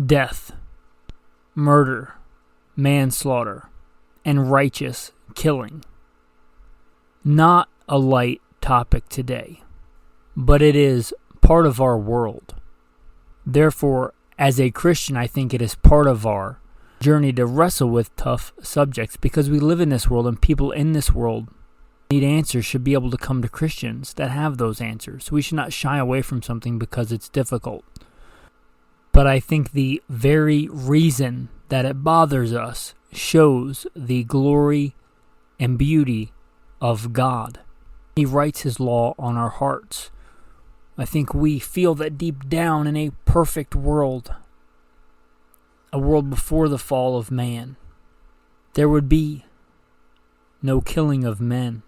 death, murder, manslaughter, and righteous killing. Not a light topic today, but it is part of our world. Therefore, as a Christian, I think it is part of our journey to wrestle with tough subjects, because we live in this world and people in this world need answers, should be able to come to Christians that have those answers. We should not shy away from something because it's difficult. But I think the very reason that it bothers us shows the glory and beauty of God. He writes His law on our hearts. I think we feel that deep down in a perfect world, a world before the fall of man, there would be no killing of men.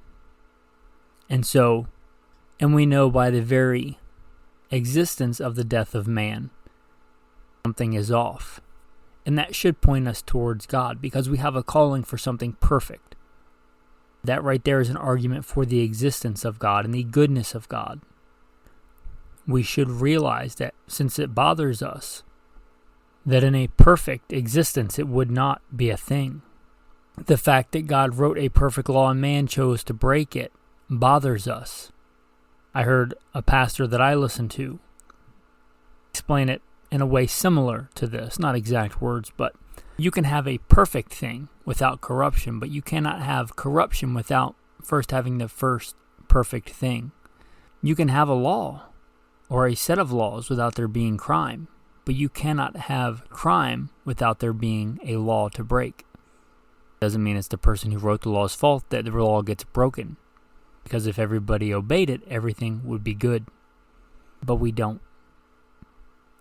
And we know by the very existence of the death of man, something is off. And that should point us towards God, because we have a calling for something perfect. That right there is an argument for the existence of God and the goodness of God. We should realize that since it bothers us, that in a perfect existence it would not be a thing. The fact that God wrote a perfect law and man chose to break it bothers us. I heard a pastor that I listen to explain it in a way similar to this, not exact words, but you can have a perfect thing without corruption, but you cannot have corruption without first having the first perfect thing. You can have a law or a set of laws without there being crime, but you cannot have crime without there being a law to break. Doesn't mean it's the person who wrote the law's fault that the law gets broken, because if everybody obeyed it, everything would be good. But we don't.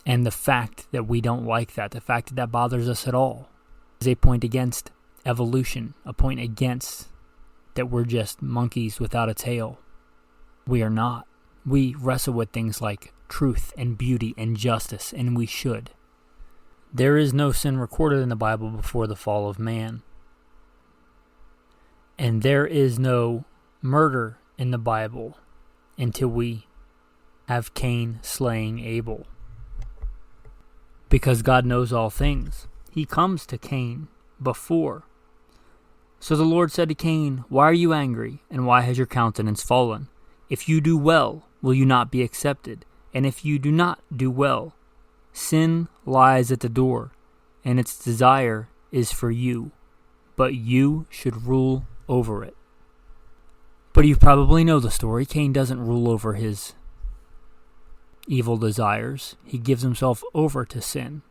And the fact that we don't like that, the fact that that bothers us at all, is a point against evolution, a point against that we're just monkeys without a tail. We are not. We wrestle with things like truth and beauty and justice, and we should. There is no sin recorded in the Bible before the fall of man. And there is no murder in the Bible until we have Cain slaying Abel. Because God knows all things. He comes to Cain before. So the Lord said to Cain, "Why are you angry, and why has your countenance fallen? If you do well, will you not be accepted? And if you do not do well, sin lies at the door, and its desire is for you, but you should rule over it." But you probably know the story. Cain doesn't rule over his evil desires. He gives himself over to sin.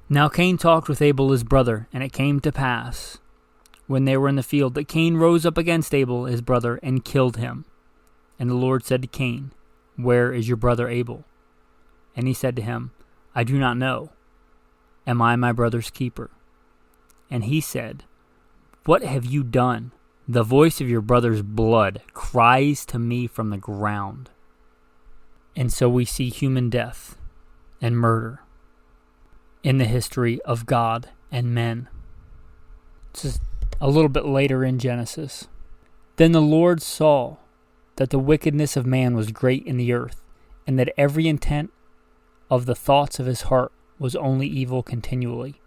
Now Cain talked with Abel his brother, and it came to pass, when they were in the field, that Cain rose up against Abel his brother and killed him. And the Lord said to Cain, "Where is your brother Abel?" And he said to him, "I do not know. Am I my brother's keeper?" And he said, "What have you done? The voice of your brother's blood cries to me from the ground." And so we see human death and murder in the history of God and men. This is a little bit later in Genesis. Then the Lord saw that the wickedness of man was great in the earth, and that every intent of the thoughts of his heart was only evil continually.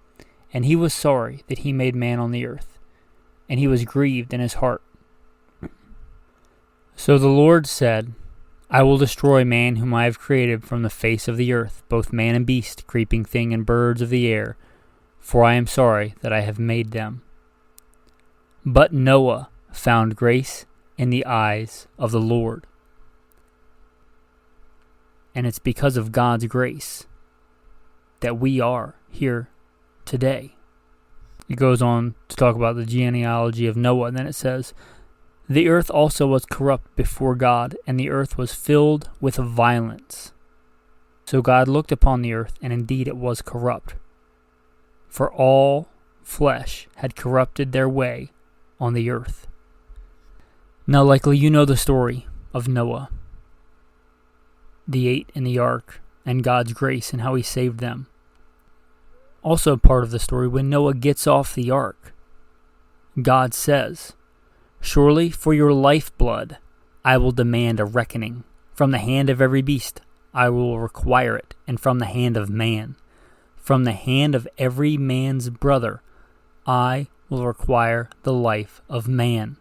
And he was sorry that he made man on the earth, and he was grieved in his heart. So the Lord said, "I will destroy man whom I have created from the face of the earth, both man and beast, creeping thing and birds of the air, for I am sorry that I have made them." But Noah found grace in the eyes of the Lord. And it's because of God's grace that we are here today. It goes on to talk about the genealogy of Noah, and then it says, "The earth also was corrupt before God, and the earth was filled with violence. So God looked upon the earth, and indeed it was corrupt, for all flesh had corrupted their way on the earth." Now likely you know the story of Noah, the 8 in the ark, and God's grace and how he saved them. Also part of the story, when Noah gets off the ark, God says, "Surely for your lifeblood I will demand a reckoning. From the hand of every beast I will require it, and from the hand of man. From the hand of every man's brother, I will require the life of man.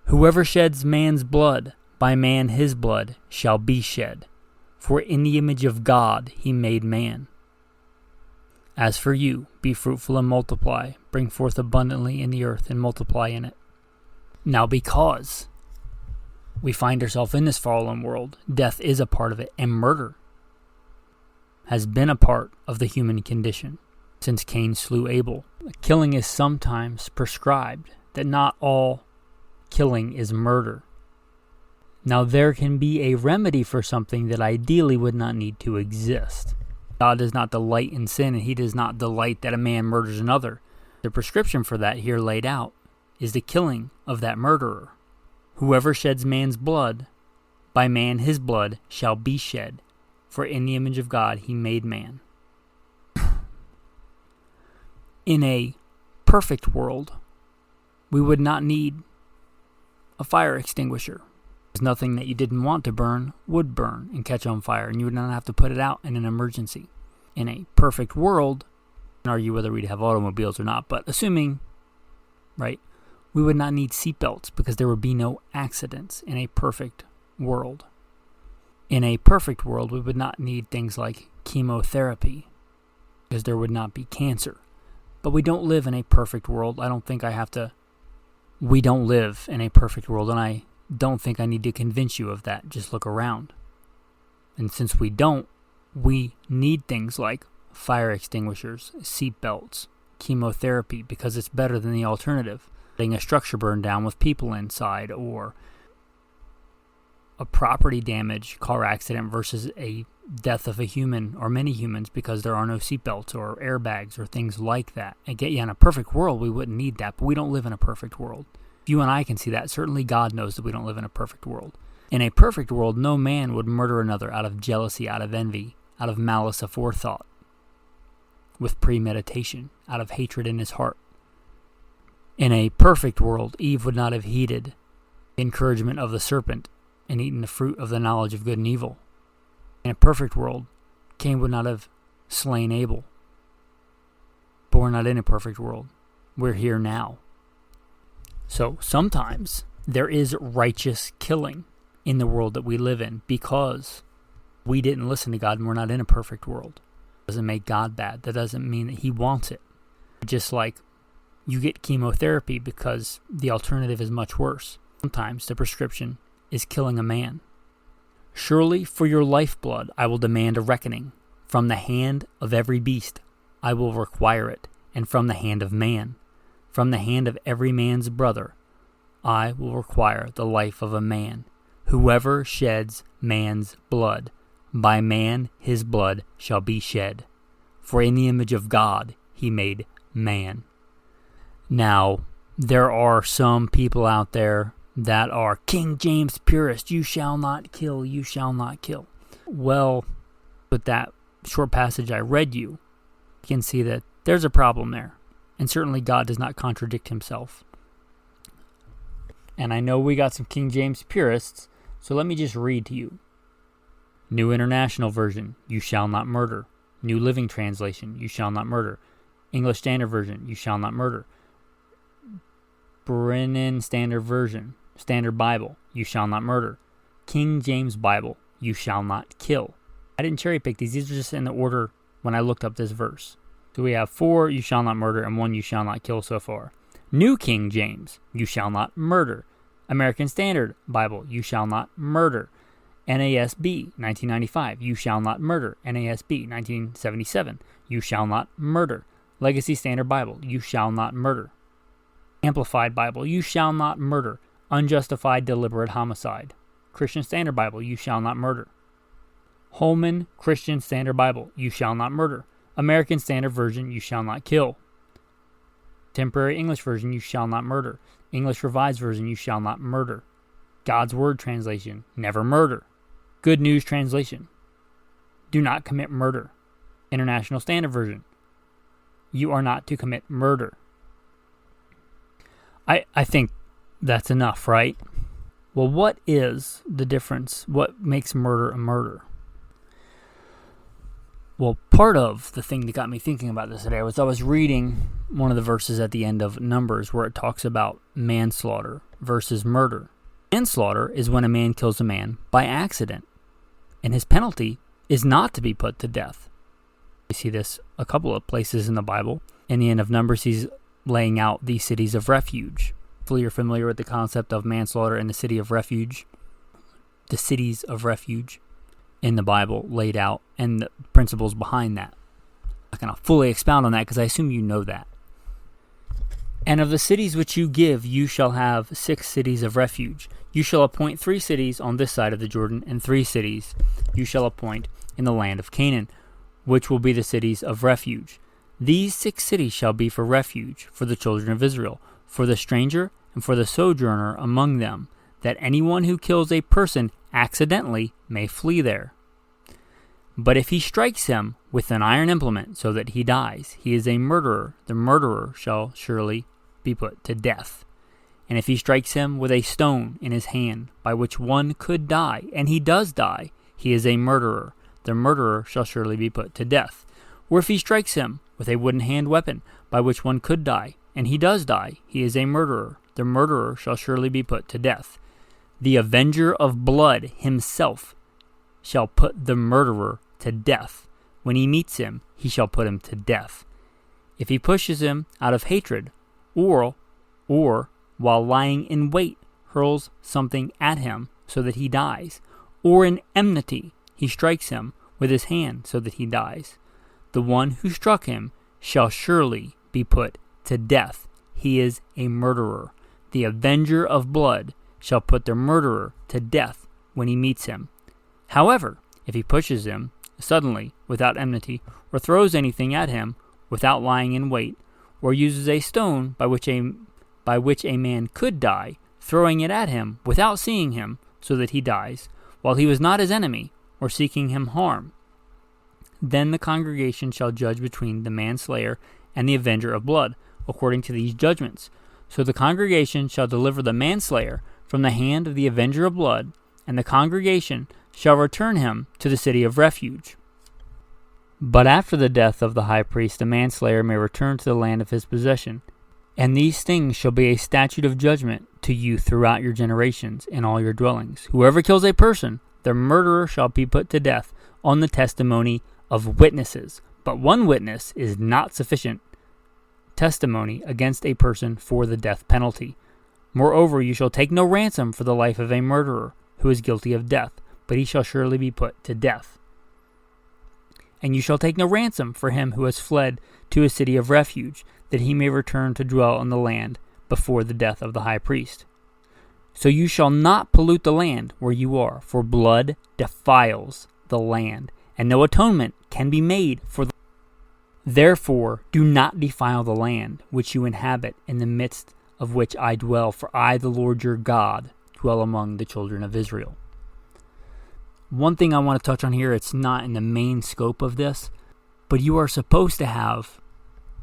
Whoever sheds man's blood, by man his blood shall be shed. For in the image of God he made man. As for you, be fruitful and multiply, bring forth abundantly in the earth and multiply in it. Now because we find ourselves in this fallen world, death is a part of it, and murder has been a part of the human condition since Cain slew Abel. Killing is sometimes prescribed, that not all killing is murder. Now there can be a remedy for something that ideally would not need to exist. God does not delight in sin, and he does not delight that a man murders another. The prescription for that here laid out is the killing of that murderer. Whoever sheds man's blood, by man his blood shall be shed. For in the image of God he made man. In a perfect world, we would not need a fire extinguisher. Because nothing that you didn't want to burn would burn and catch on fire, and you would not have to put it out in an emergency. In a perfect world, I can argue whether we'd have automobiles or not, but assuming, right, we would not need seatbelts because there would be no accidents in a perfect world. In a perfect world, we would not need things like chemotherapy because there would not be cancer. But we don't live in a perfect world. I don't think I have to. We don't live in a perfect world, and I don't think I need to convince you of that. Just look around. And since we don't, we need things like fire extinguishers, seatbelts, chemotherapy, because it's better than the alternative. Letting a structure burn down with people inside, or a property damage car accident versus a death of a human or many humans because there are no seatbelts or airbags or things like that. Again, in a perfect world, we wouldn't need that, but we don't live in a perfect world. You and I can see that. Certainly God knows that we don't live in a perfect world. In a perfect world, no man would murder another out of jealousy, out of envy, out of malice aforethought, with premeditation, out of hatred in his heart. In a perfect world, Eve would not have heeded the encouragement of the serpent and eaten the fruit of the knowledge of good and evil. In a perfect world, Cain would not have slain Abel. But we're not in a perfect world. We're here now. So sometimes there is righteous killing in the world that we live in because we didn't listen to God and we're not in a perfect world. That doesn't make God bad. That doesn't mean that he wants it. Just like you get chemotherapy because the alternative is much worse. Sometimes the prescription is killing a man. Surely for your lifeblood I will demand a reckoning. From the hand of every beast I will require it, and from the hand of man, from the hand of every man's brother, I will require the life of a man. Whoever sheds man's blood, by man his blood shall be shed. For in the image of God he made man. Now, there are some people out there that are King James purists. You shall not kill, you shall not kill. Well, with that short passage I read you can see that there's a problem there. And certainly God does not contradict himself. And I know we got some King James purists, so let me just read to you. New International Version, you shall not murder. New Living Translation, you shall not murder. English Standard Version, you shall not murder. Brennan Standard Version, Standard Bible, you shall not murder. King James Bible, you shall not kill. I didn't cherry pick these. These are just in the order when I looked up this verse. So we have 4, you shall not murder, and 1, you shall not kill so far. New King James, you shall not murder. American Standard Bible, you shall not murder. NASB, 1995, you shall not murder. NASB, 1977, you shall not murder. Legacy Standard Bible, you shall not murder. Amplified Bible, you shall not murder. Unjustified deliberate homicide. Christian Standard Bible, you shall not murder. Holman Christian Standard Bible, you shall not murder. American Standard Version, you shall not kill. Contemporary English Version, you shall not murder. English Revised Version, you shall not murder. God's Word Translation, never murder. Good News Translation, do not commit murder. International Standard Version, you are not to commit murder. I think that's enough, right? Well, what is the difference? What makes murder a murder? Well, part of the thing that got me thinking about this today was I was reading one of the verses at the end of Numbers where it talks about manslaughter versus murder. Manslaughter is when a man kills a man by accident, and his penalty is not to be put to death. We see this a couple of places in the Bible. In the end of Numbers, he's laying out the cities of refuge. Hopefully you're familiar with the concept of manslaughter and the city of refuge. The cities of refuge in the Bible laid out and the principles behind that. I'm not going to fully expound on that because I assume you know that. And of the cities which you give, you shall have 6 cities of refuge. You shall appoint 3 cities on this side of the Jordan, and 3 cities you shall appoint in the land of Canaan, which will be the cities of refuge. These 6 cities shall be for refuge for the children of Israel, for the stranger and for the sojourner among them, that anyone who kills a person accidentally may flee there. But if he strikes him with an iron implement so that he dies, he is a murderer. The murderer shall surely be put to death. And if he strikes him with a stone in his hand, by which one could die, and he does die, he is a murderer. The murderer shall surely be put to death. Or if he strikes him with a wooden hand weapon, by which one could die, and he does die, he is a murderer. The murderer shall surely be put to death. The avenger of blood himself shall put the murderer to death. When he meets him, he shall put him to death. If he pushes him out of hatred, or while lying in wait, hurls something at him so that he dies, or in enmity, he strikes him with his hand so that he dies, the one who struck him shall surely be put to death. He is a murderer. The avenger of blood shall put the murderer to death when he meets him. However, if he pushes him suddenly without enmity, or throws anything at him without lying in wait, or uses a stone by which a man could die, throwing it at him without seeing him so that he dies, while he was not his enemy or seeking him harm, then the congregation shall judge between the manslayer and the avenger of blood, according to these judgments. So the congregation shall deliver the manslayer from the hand of the avenger of blood, and the congregation shall return him to the city of refuge. But after the death of the high priest, the manslayer may return to the land of his possession. And these things shall be a statute of judgment to you throughout your generations in all your dwellings. Whoever kills a person, the murderer shall be put to death on the testimony of witnesses. But one witness is not sufficient testimony against a person for the death penalty. Moreover, you shall take no ransom for the life of a murderer who is guilty of death, but he shall surely be put to death. And you shall take no ransom for him who has fled to a city of refuge, that he may return to dwell in the land before the death of the high priest. So you shall not pollute the land where you are, for blood defiles the land, and no atonement can be made for the. Therefore do not defile the land which you inhabit, in the midst of which I dwell, for I, the Lord your God, dwell among the children of Israel. One thing I want to touch on here, it's not in the main scope of this, but you are supposed to have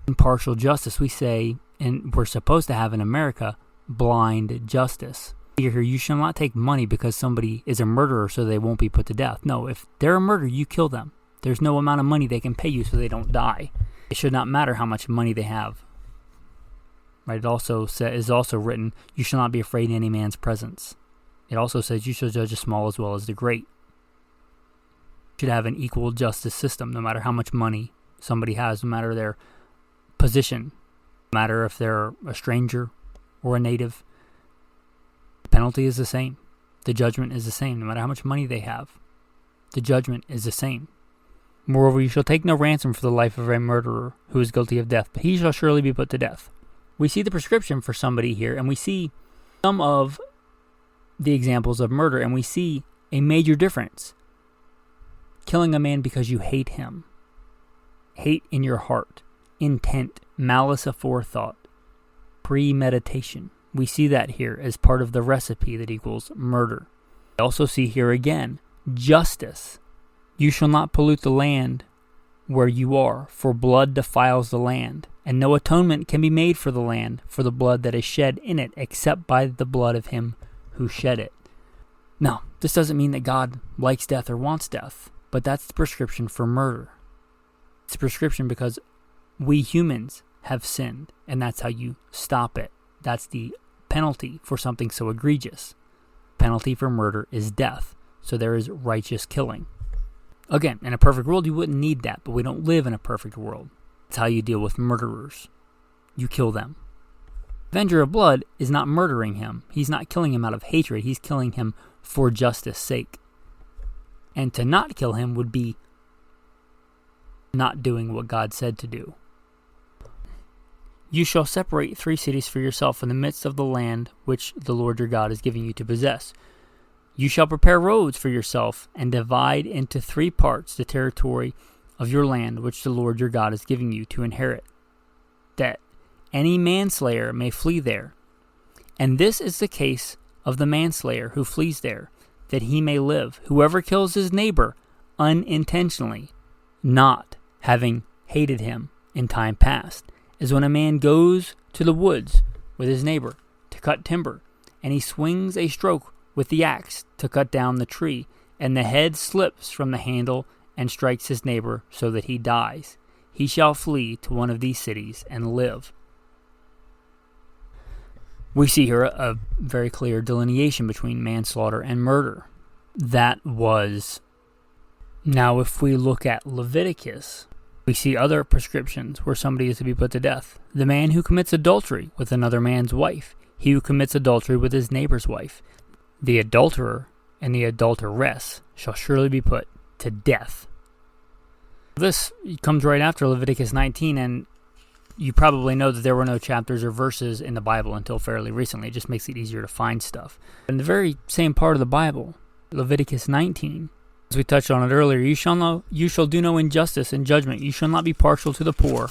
impartial justice. We say, and we're supposed to have in America, blind justice. Here, you shall not take money because somebody is a murderer so they won't be put to death. No, if they're a murderer, you kill them. There's no amount of money they can pay you so they don't die. It should not matter how much money they have. Right? It also is also written, you shall not be afraid in any man's presence. It also says you shall judge the small as well as the great. You should have an equal justice system, no matter how much money somebody has, no matter their position, no matter if they're a stranger or a native. The penalty is the same. The judgment is the same, no matter how much money they have. The judgment is the same. Moreover, you shall take no ransom for the life of a murderer who is guilty of death, but he shall surely be put to death. We see the prescription for somebody here, and we see some of the examples of murder, and we see a major difference. Killing a man because you hate him. Hate in your heart. Intent. Malice aforethought. Premeditation. We see that here as part of the recipe that equals murder. We also see here again, justice. You shall not pollute the land where you are, for blood defiles the land, and no atonement can be made for the land for the blood that is shed in it, except by the blood of him who shed it. Now, this doesn't mean that God likes death or wants death, but that's the prescription for murder. It's a prescription because we humans have sinned, and that's how you stop it. That's the penalty for something so egregious. Penalty for murder is death, so there is righteous killing. Again, in a perfect world, you wouldn't need that, but we don't live in a perfect world. It's how you deal with murderers. You kill them. Avenger of blood is not murdering him. He's not killing him out of hatred. He's killing him for justice' sake. And to not kill him would be not doing what God said to do. You shall separate 3 cities for yourself in the midst of the land which the Lord your God is giving you to possess. You shall prepare roads for yourself and divide into 3 parts the territory of your land which the Lord your God is giving you to inherit, that any manslayer may flee there. And this is the case of the manslayer who flees there, that he may live. Whoever kills his neighbor unintentionally, not having hated him in time past, is when a man goes to the woods with his neighbor to cut timber, and he swings a stroke with the axe to cut down the tree, and the head slips from the handle and strikes his neighbor so that he dies. He shall flee to one of these cities and live. We see here a very clear delineation between manslaughter and murder. That was... Now, if we look at Leviticus, we see other prescriptions where somebody is to be put to death. The man who commits adultery with another man's wife, he who commits adultery with his neighbor's wife, the adulterer and the adulteress shall surely be put to death. This comes right after Leviticus 19, and you probably know that there were no chapters or verses in the Bible until fairly recently. It just makes it easier to find stuff. In the very same part of the Bible, Leviticus 19, as we touched on it earlier, you shall do no injustice in judgment. You shall not be partial to the poor,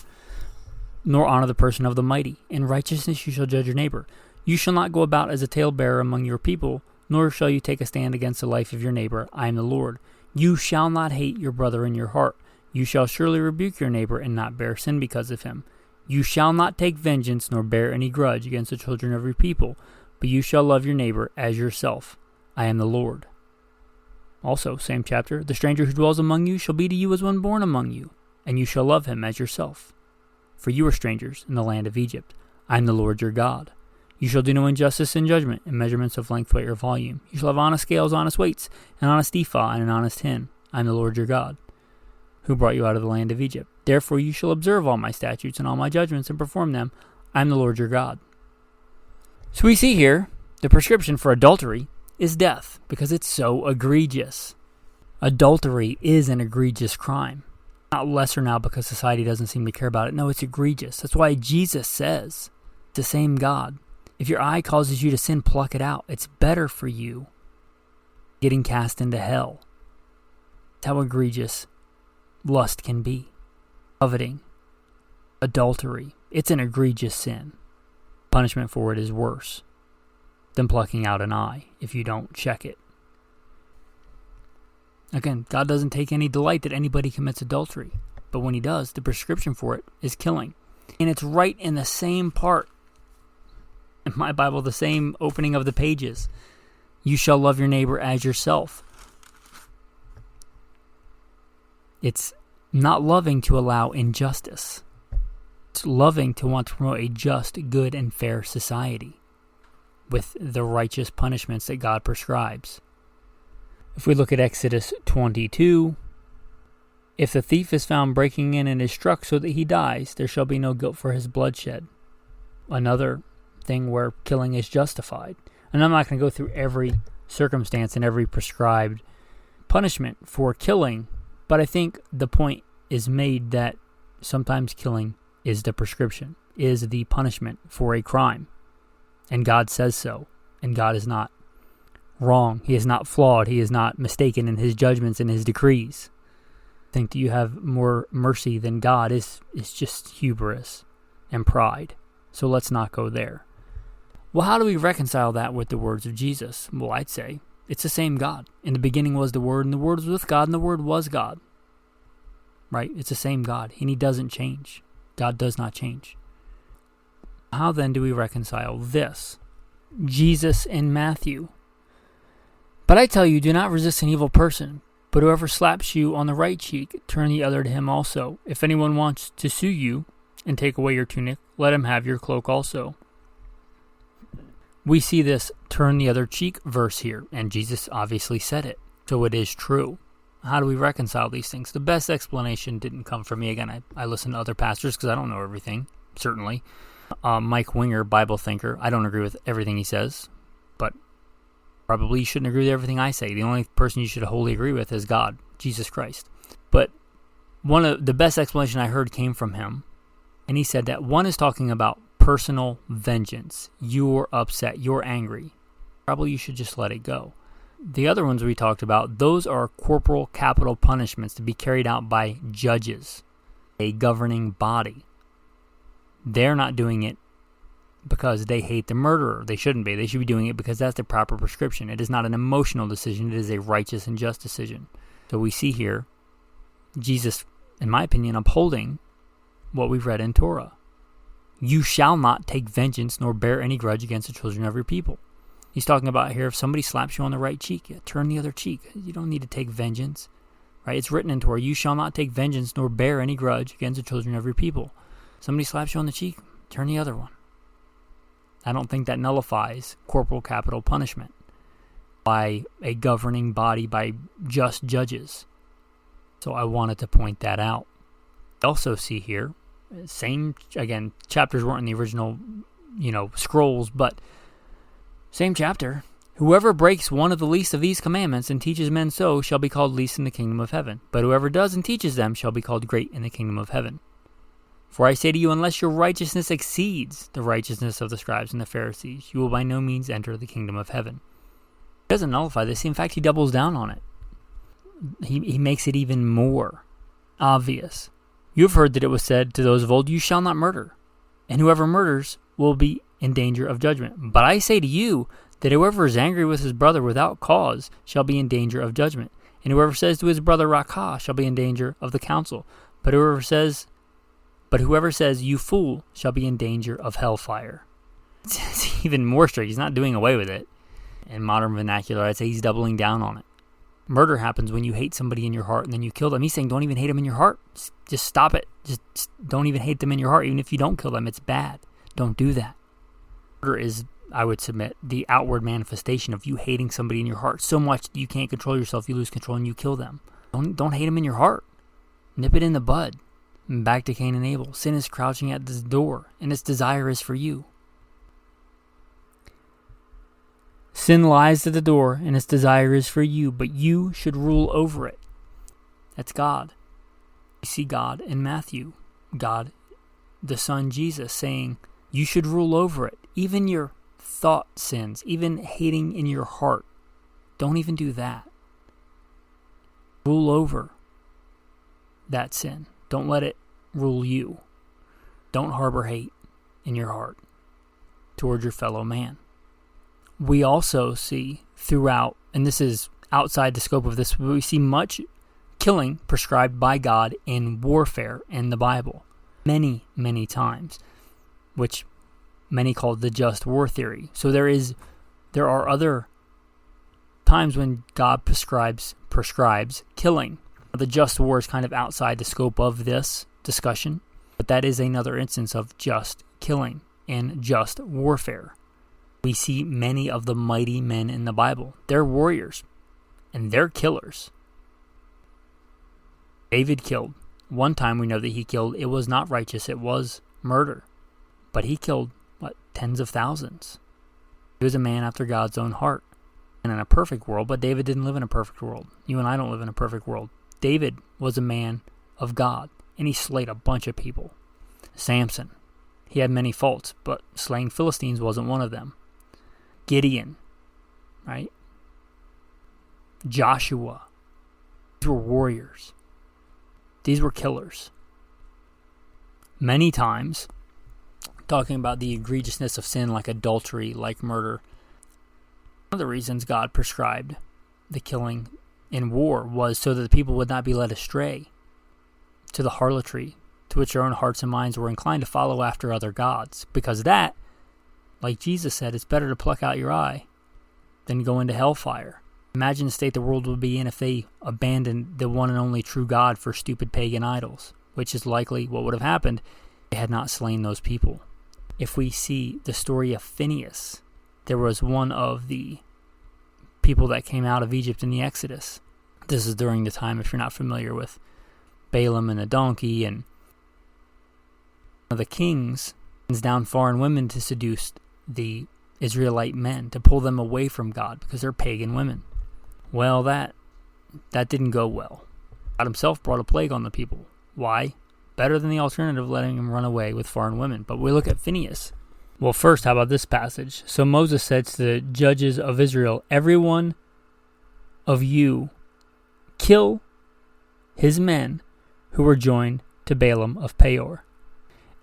nor honor the person of the mighty. In righteousness you shall judge your neighbor. You shall not go about as a talebearer among your people, nor shall you take a stand against the life of your neighbor. I am the Lord. You shall not hate your brother in your heart. You shall surely rebuke your neighbor and not bear sin because of him. You shall not take vengeance nor bear any grudge against the children of your people, but you shall love your neighbor as yourself. I am the Lord. Also, same chapter, the stranger who dwells among you shall be to you as one born among you, and you shall love him as yourself. For you are strangers in the land of Egypt. I am the Lord your God. You shall do no injustice in judgment, in measurements of length, weight, or volume. You shall have honest scales, honest weights, an honest ephah, and an honest hin. I am the Lord your God, who brought you out of the land of Egypt. Therefore you shall observe all my statutes and all my judgments and perform them. I am the Lord your God. So we see here, the prescription for adultery is death, because it's so egregious. Adultery is an egregious crime. Not lesser now because society doesn't seem to care about it. No, it's egregious. That's why Jesus says, the same God, if your eye causes you to sin, pluck it out. It's better for you getting cast into hell. That's how egregious lust can be. Coveting, adultery, it's an egregious sin. Punishment for it is worse than plucking out an eye if you don't check it. Again, God doesn't take any delight that anybody commits adultery, but when he does, the prescription for it is killing. And it's right in the same part in my Bible, the same opening of the pages. You shall love your neighbor as yourself. It's not loving to allow injustice. It's loving to want to promote a just, good, and fair society with the righteous punishments that God prescribes. If we look at Exodus 22, if the thief is found breaking in and is struck so that he dies, there shall be no guilt for his bloodshed. Another thing where killing is justified. And I'm not going to go through every circumstance and every prescribed punishment for killing, but I think the point is made that sometimes killing is the prescription, is the punishment for a crime. And God says so. And God is not wrong. He is not flawed. He is not mistaken in his judgments and his decrees. I think that you have more mercy than God is just hubris and pride. So let's not go there. Well, how do we reconcile that with the words of Jesus? Well, I'd say it's the same God. In the beginning was the Word, and the Word was with God, and the Word was God. Right? It's the same God, and he doesn't change. God does not change. How then do we reconcile this? Jesus in Matthew. But I tell you, do not resist an evil person. But whoever slaps you on the right cheek, turn the other to him also. If anyone wants to sue you and take away your tunic, let him have your cloak also. We see this turn the other cheek verse here, and Jesus obviously said it, so it is true. How do we reconcile these things? The best explanation didn't come from me. Again, I listen to other pastors because I don't know everything, certainly. Mike Winger, Bible thinker, I don't agree with everything he says, but probably you shouldn't agree with everything I say. The only person you should wholly agree with is God, Jesus Christ. But one of the best explanation I heard came from him, and he said that one is talking about personal vengeance. You're upset, you're angry. Probably you should just let it go. The other ones we talked about, those are corporal capital punishments to be carried out by judges, a governing body. They're not doing it because they hate the murderer. They shouldn't be. They should be doing it because that's the proper prescription. It is not an emotional decision. It is a righteous and just decision. So we see here Jesus, in my opinion, upholding what we've read in Torah. You shall not take vengeance nor bear any grudge against the children of your people. He's talking about here, if somebody slaps you on the right cheek, turn the other cheek. You don't need to take vengeance. Right? It's written in Torah, you shall not take vengeance nor bear any grudge against the children of your people. Somebody slaps you on the cheek, turn the other one. I don't think that nullifies corporal capital punishment by a governing body, by just judges. So I wanted to point that out. I also see here, same, again, chapters weren't in the original, scrolls, but same chapter. Whoever breaks one of the least of these commandments and teaches men so shall be called least in the kingdom of heaven. But whoever does and teaches them shall be called great in the kingdom of heaven. For I say to you, unless your righteousness exceeds the righteousness of the scribes and the Pharisees, you will by no means enter the kingdom of heaven. He doesn't nullify this. In fact, he doubles down on it. He makes it even more obvious. You have heard that it was said to those of old, you shall not murder, and whoever murders will be in danger of judgment. But I say to you that whoever is angry with his brother without cause shall be in danger of judgment. And whoever says to his brother, Rakah, shall be in danger of the council. But whoever says, you fool, shall be in danger of hellfire. It's even more strict. He's not doing away with it. In modern vernacular, I'd say he's doubling down on it. Murder happens when you hate somebody in your heart and then you kill them. He's saying don't even hate them in your heart. Just stop it. Just don't even hate them in your heart. Even if you don't kill them, it's bad. Don't do that. Murder is, I would submit, the outward manifestation of you hating somebody in your heart so much that you can't control yourself, you lose control, and you kill them. Don't hate them in your heart. Nip it in the bud. And back to Cain and Abel. Sin is crouching at this door, and its desire is for you. Sin lies at the door, and its desire is for you, but you should rule over it. That's God. You see God in Matthew. God, the Son Jesus, saying, you should rule over it. Even your thought sins, even hating in your heart. Don't even do that. Rule over that sin. Don't let it rule you. Don't harbor hate in your heart toward your fellow man. We also see throughout, and this is outside the scope of this, we see much killing prescribed by God in warfare in the Bible. Many, many times, which many call the just war theory. So there are other times when God prescribes killing. The just war is kind of outside the scope of this discussion, but that is another instance of just killing and just warfare. We see many of the mighty men in the Bible. They're warriors, and they're killers. David killed. One time we know that he killed. It was not righteous. It was murder. But he killed, tens of thousands. He was a man after God's own heart. And in a perfect world, but David didn't live in a perfect world. You and I don't live in a perfect world. David was a man of God, and he slayed a bunch of people. Samson, he had many faults, but slaying Philistines wasn't one of them. Gideon, right? Joshua. These were warriors. These were killers. Many times, talking about the egregiousness of sin like adultery, like murder, one of the reasons God prescribed the killing in war was so that the people would not be led astray to the harlotry to which their own hearts and minds were inclined to follow after other gods. Because that, like Jesus said, it's better to pluck out your eye than go into hellfire. Imagine the state the world would be in if they abandoned the one and only true God for stupid pagan idols, which is likely what would have happened if they had not slain those people. If we see the story of Phineas, there was one of the people that came out of Egypt in the Exodus. This is during the time, if you're not familiar with Balaam and the donkey, and the kings sends down foreign women to seduce the Israelite men, to pull them away from God because they're pagan women. Well, that didn't go well. God himself brought a plague on the people. Why? Better than the alternative, letting them run away with foreign women. But we look at Phineas. Well, first, how about this passage? So Moses said to the judges of Israel, "Every one of you kill his men who were joined to Balaam of Peor."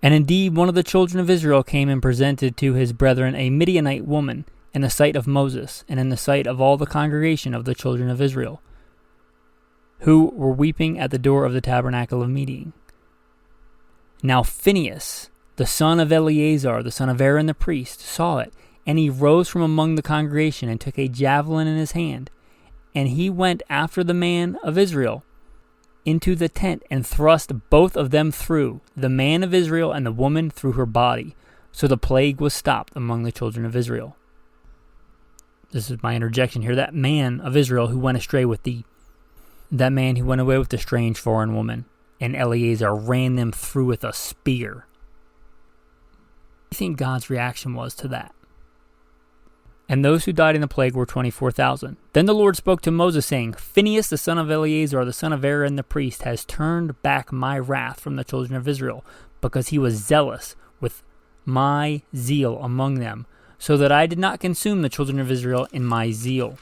And indeed, one of the children of Israel came and presented to his brethren a Midianite woman in the sight of Moses, and in the sight of all the congregation of the children of Israel, who were weeping at the door of the tabernacle of meeting. Now Phineas, the son of Eleazar, the son of Aaron the priest, saw it, and he rose from among the congregation and took a javelin in his hand, and he went after the man of Israel into the tent and thrust both of them through, the man of Israel and the woman through her body. So the plague was stopped among the children of Israel. This is my interjection here. That man of Israel who went astray with that man who went away with the strange foreign woman, and Eleazar ran them through with a spear. What do you think God's reaction was to that? And those who died in the plague were 24,000. Then the Lord spoke to Moses, saying, "Phinehas, the son of Eleazar, the son of Aaron the priest, has turned back my wrath from the children of Israel, because he was zealous with my zeal among them, so that I did not consume the children of Israel in my zeal.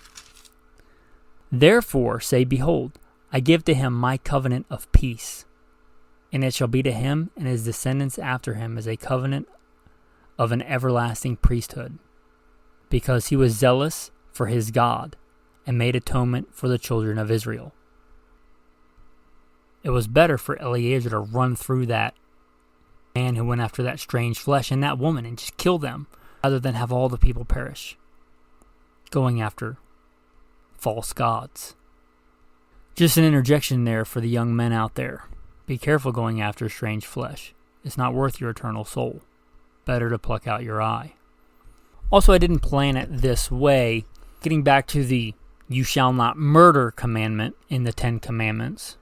Therefore say, behold, I give to him my covenant of peace, and it shall be to him and his descendants after him as a covenant of an everlasting priesthood, because he was zealous for his God and made atonement for the children of Israel." It was better for Eleazar to run through that man who went after that strange flesh and that woman and just kill them, rather than have all the people perish, going after false gods. Just an interjection there for the young men out there. Be careful going after strange flesh. It's not worth your eternal soul. Better to pluck out your eye. Also, I didn't plan it this way. Getting back to the "you shall not murder" commandment in the 10 Commandments.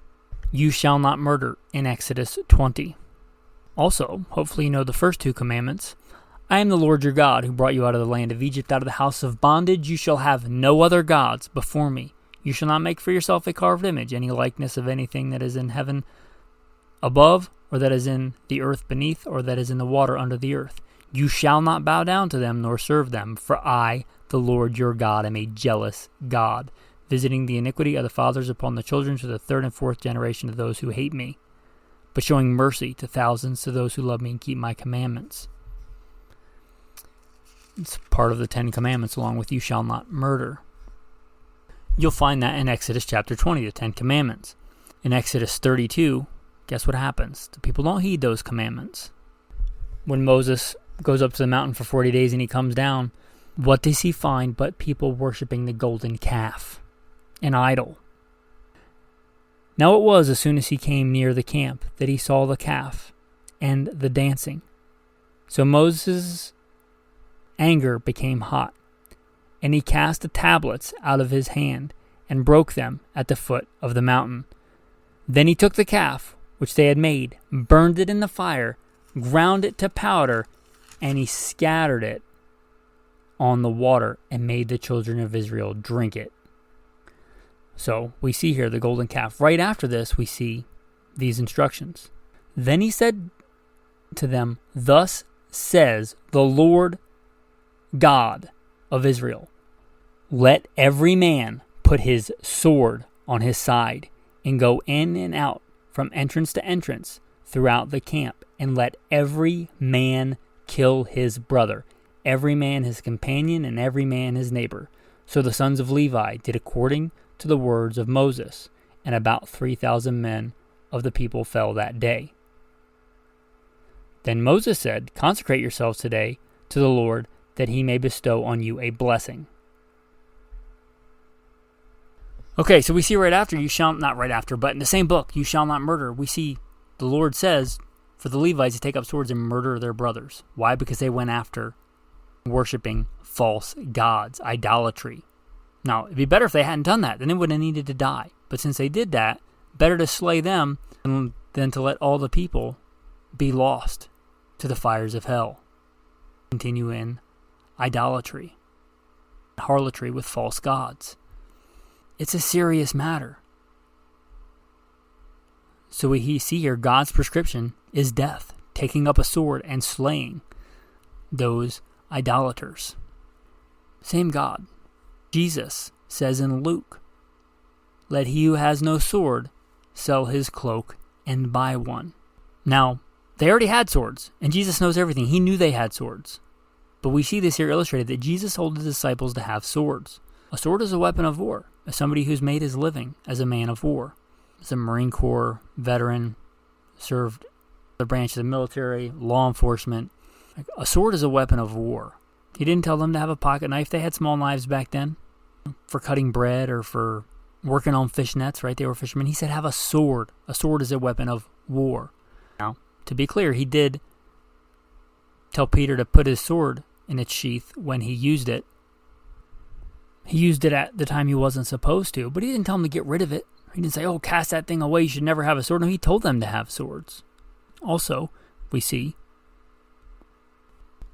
You shall not murder in Exodus 20. Also, hopefully you know the first 2 commandments. I am the Lord your God, who brought you out of the land of Egypt, out of the house of bondage. You shall have no other gods before me. You shall not make for yourself a carved image, any likeness of anything that is in heaven above, or that is in the earth beneath, or that is in the water under the earth. You shall not bow down to them, nor serve them, for I, the Lord your God, am a jealous God, visiting the iniquity of the fathers upon the children to the 3rd and 4th generation of those who hate me, but showing mercy to thousands to those who love me and keep my commandments. It's part of the 10 Commandments, along with you shall not murder. You'll find that in Exodus chapter 20, the 10 Commandments. In Exodus 32, guess what happens? The people don't heed those commandments. When Moses goes up to the mountain for 40 days and he comes down, what does he find but people worshiping the golden calf, an idol? Now it was as soon as he came near the camp that he saw the calf and the dancing. So Moses' anger became hot, and he cast the tablets out of his hand and broke them at the foot of the mountain. Then he took the calf, which they had made, burned it in the fire, ground it to powder, and he scattered it on the water and made the children of Israel drink it. So we see here the golden calf. Right after this, we see these instructions. Then he said to them, "Thus says the Lord God of Israel, let every man put his sword on his side and go in and out from entrance to entrance throughout the camp, and let every man kill his brother, every man his companion, and every man his neighbor." So the sons of Levi did according to the words of Moses, and about 3,000 men of the people fell that day. Then Moses said, "Consecrate yourselves today to the Lord, that he may bestow on you a blessing." Okay, so we see right after, not right after, but in the same book, you shall not murder, we see the Lord says for the Levites to take up swords and murder their brothers. Why? Because they went after worshiping false gods, idolatry. Now, it'd be better if they hadn't done that. Then they wouldn't have needed to die. But since they did that, better to slay them than to let all the people be lost to the fires of hell. Continue in idolatry, harlotry with false gods. It's a serious matter. So we see here God's prescription is death, taking up a sword and slaying those idolaters. Same God. Jesus says in Luke, "Let he who has no sword sell his cloak and buy one." Now, they already had swords, and Jesus knows everything. He knew they had swords. But we see this here illustrated that Jesus told his disciples to have swords. A sword is a weapon of war. As somebody who's made his living as a man of war, as a Marine Corps veteran, served the branch of the military, law enforcement. A sword is a weapon of war. He didn't tell them to have a pocket knife. They had small knives back then for cutting bread or for working on fish nets, right? They were fishermen. He said have a sword. A sword is a weapon of war. Now, to be clear, he did tell Peter to put his sword in its sheath when he used it. He used it at the time he wasn't supposed to, but he didn't tell them to get rid of it. He didn't say, oh, cast that thing away, you should never have a sword. No, he told them to have swords. Also, we see,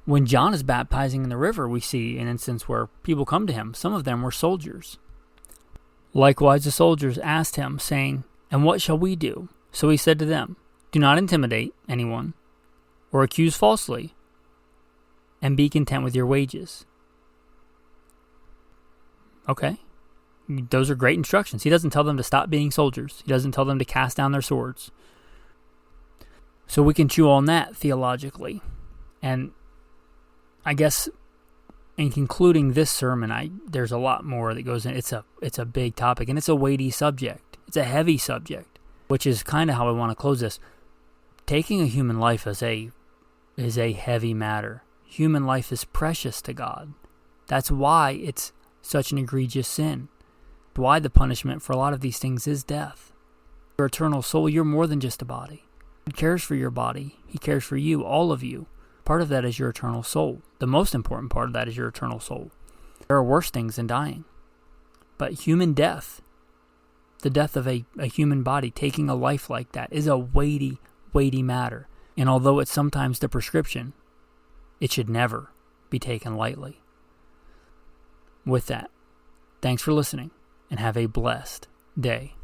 when John is baptizing in the river, we see an instance where people come to him. Some of them were soldiers. Likewise, the soldiers asked him, saying, "And what shall we do?" So he said to them, "Do not intimidate anyone or accuse falsely, and be content with your wages." Okay. Those are great instructions. He doesn't tell them to stop being soldiers. He doesn't tell them to cast down their swords. So we can chew on that theologically. And I guess in concluding this sermon, there's a lot more that goes in. It's a big topic, and it's a weighty subject. It's a heavy subject, which is kind of how I want to close this. Taking a human life is a heavy matter. Human life is precious to God. That's why it's such an egregious sin. Why the punishment for a lot of these things is death. Your eternal soul, you're more than just a body. God cares for your body. He cares for you, all of you. Part of that is your eternal soul. The most important part of that is your eternal soul. There are worse things than dying. But human death, the death of a human body, taking a life like that, is a weighty, weighty matter. And although it's sometimes the prescription, it should never be taken lightly. With that, thanks for listening, and have a blessed day.